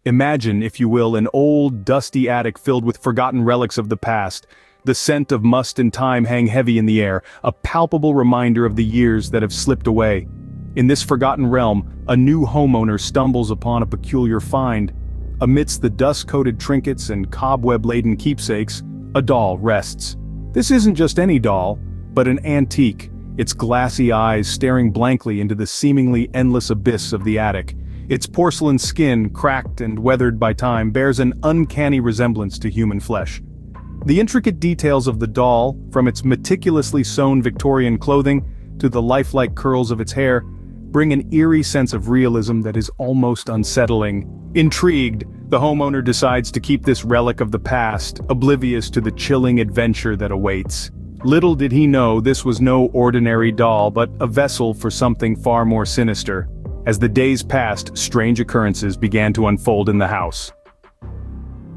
Imagine, if you will, an old, dusty attic filled with forgotten relics of the past. The scent of must and time hang heavy in the air, a palpable reminder of the years that have slipped away. In this forgotten realm, a new homeowner stumbles upon a peculiar find. Amidst the dust-coated trinkets and cobweb-laden keepsakes, a doll rests. This isn't just any doll, but an antique, its glassy eyes staring blankly into the seemingly endless abyss of the attic. Its porcelain skin, cracked and weathered by time, bears an uncanny resemblance to human flesh. The intricate details of the doll, from its meticulously sewn Victorian clothing to the lifelike curls of its hair, bring an eerie sense of realism that is almost unsettling. Intrigued, the homeowner decides to keep this relic of the past, oblivious to the chilling adventure that awaits. Little did he know this was no ordinary doll but a vessel for something far more sinister. As the days passed, strange occurrences began to unfold in the house.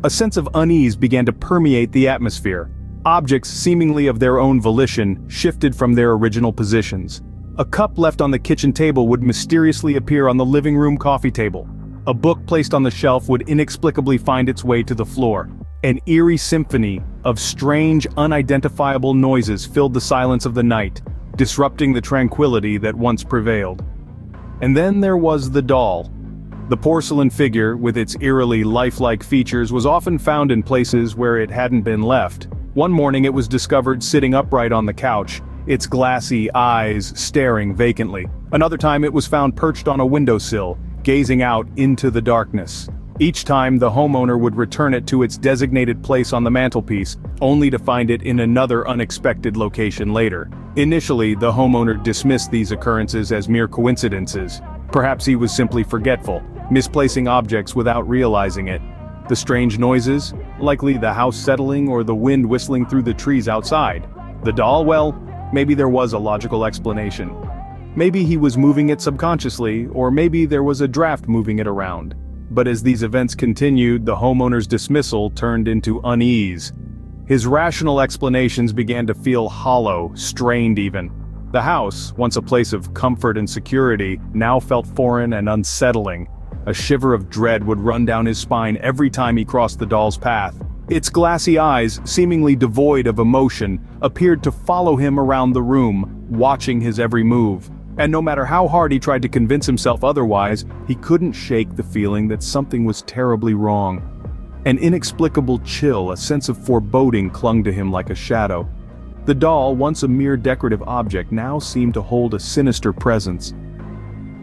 A sense of unease began to permeate the atmosphere. Objects seemingly of their own volition shifted from their original positions. A cup left on the kitchen table would mysteriously appear on the living room coffee table. A book placed on the shelf would inexplicably find its way to the floor. An eerie symphony of strange, unidentifiable noises filled the silence of the night, disrupting the tranquility that once prevailed. And then there was the doll. The porcelain figure, with its eerily lifelike features, was often found in places where it hadn't been left. One morning it was discovered sitting upright on the couch, its glassy eyes staring vacantly. Another time it was found perched on a windowsill, gazing out into the darkness. Each time the homeowner would return it to its designated place on the mantelpiece, only to find it in another unexpected location later. Initially, the homeowner dismissed these occurrences as mere coincidences. Perhaps he was simply forgetful, misplacing objects without realizing it. The strange noises, likely the house settling or the wind whistling through the trees outside. The doll, well, maybe there was a logical explanation. Maybe he was moving it subconsciously, or maybe there was a draft moving it around. But as these events continued, the homeowner's dismissal turned into unease. His rational explanations began to feel hollow, strained even. The house, once a place of comfort and security, now felt foreign and unsettling. A shiver of dread would run down his spine every time he crossed the doll's path. Its glassy eyes, seemingly devoid of emotion, appeared to follow him around the room, watching his every move. And no matter how hard he tried to convince himself otherwise, he couldn't shake the feeling that something was terribly wrong. An inexplicable chill, a sense of foreboding clung to him like a shadow. The doll, once a mere decorative object, now seemed to hold a sinister presence.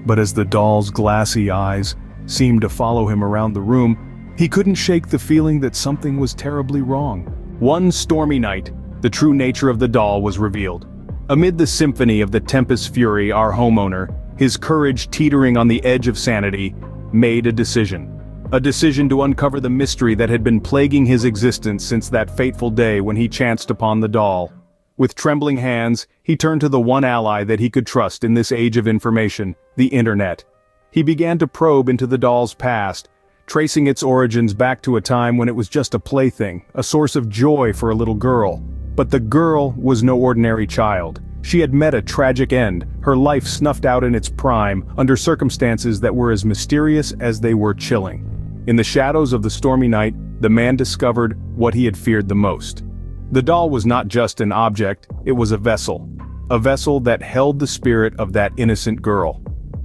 But as the doll's glassy eyes seemed to follow him around the room, he couldn't shake the feeling that something was terribly wrong. One stormy night, the true nature of the doll was revealed. Amid the symphony of the tempest's fury, our homeowner, his courage teetering on the edge of sanity, made a decision. A decision to uncover the mystery that had been plaguing his existence since that fateful day when he chanced upon the doll. With trembling hands, he turned to the one ally that he could trust in this age of information, the internet. He began to probe into the doll's past, tracing its origins back to a time when it was just a plaything, a source of joy for a little girl. But the girl was no ordinary child. She had met a tragic end, her life snuffed out in its prime, under circumstances that were as mysterious as they were chilling. In the shadows of the stormy night, the man discovered what he had feared the most. The doll was not just an object, it was a vessel that held the spirit of that innocent girl.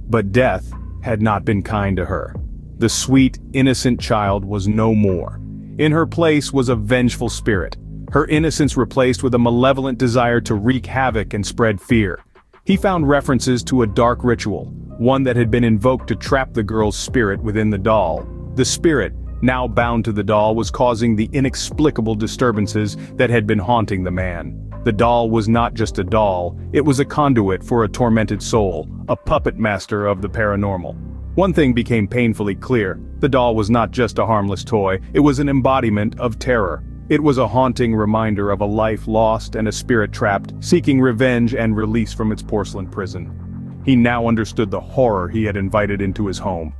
But death had not been kind to her. The sweet, innocent child was no more. In her place was a vengeful spirit, her innocence replaced with a malevolent desire to wreak havoc and spread fear. He found references to a dark ritual, one that had been invoked to trap the girl's spirit within the doll. The spirit, now bound to the doll, was causing the inexplicable disturbances that had been haunting the man. The doll was not just a doll, it was a conduit for a tormented soul, a puppet master of the paranormal. One thing became painfully clear: the doll was not just a harmless toy, it was an embodiment of terror. It was a haunting reminder of a life lost and a spirit trapped, seeking revenge and release from its porcelain prison. He now understood the horror he had invited into his home.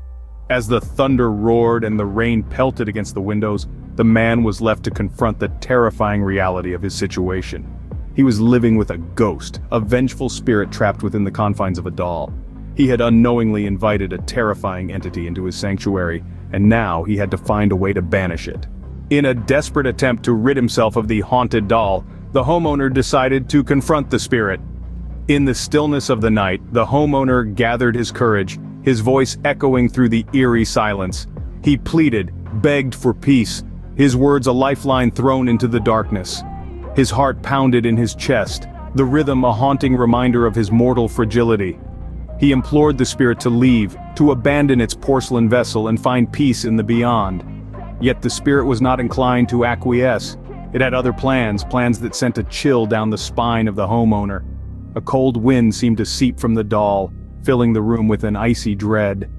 As the thunder roared and the rain pelted against the windows, the man was left to confront the terrifying reality of his situation. He was living with a ghost, a vengeful spirit trapped within the confines of a doll. He had unknowingly invited a terrifying entity into his sanctuary, and now he had to find a way to banish it. In a desperate attempt to rid himself of the haunted doll, the homeowner decided to confront the spirit. In the stillness of the night, the homeowner gathered his courage, his voice echoing through the eerie silence. He pleaded, begged for peace, his words a lifeline thrown into the darkness. His heart pounded in his chest, the rhythm a haunting reminder of his mortal fragility. He implored the spirit to leave, to abandon its porcelain vessel and find peace in the beyond. Yet the spirit was not inclined to acquiesce. It had other plans that sent a chill down the spine of the homeowner. A cold wind seemed to seep from the doll, filling the room with an icy dread.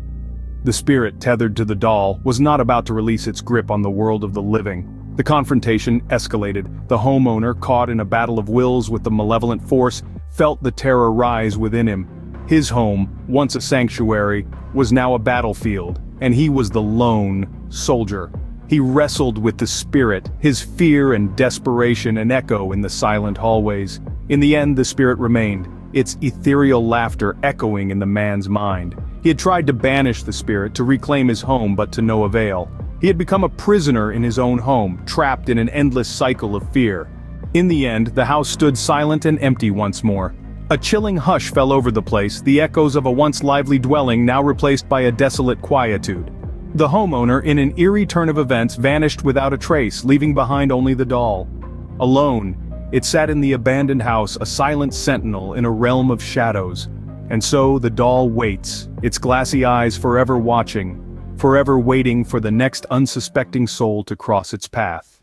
The spirit tethered to the doll was not about to release its grip on the world of the living. The confrontation escalated. The homeowner, caught in a battle of wills with the malevolent force, felt the terror rise within him. His home, once a sanctuary, was now a battlefield, and he was the lone soldier. He wrestled with the spirit, his fear and desperation an echo in the silent hallways. In the end, the spirit remained, its ethereal laughter echoing in the man's mind. He had tried to banish the spirit, to reclaim his home, but to no avail. He had become a prisoner in his own home, trapped in an endless cycle of fear. In the end, the house stood silent and empty once more. A chilling hush fell over the place, the echoes of a once lively dwelling now replaced by a desolate quietude. The homeowner, in an eerie turn of events, vanished without a trace, leaving behind only the doll. Alone, it sat in the abandoned house, a silent sentinel in a realm of shadows. And so the doll waits, its glassy eyes forever watching, forever waiting for the next unsuspecting soul to cross its path.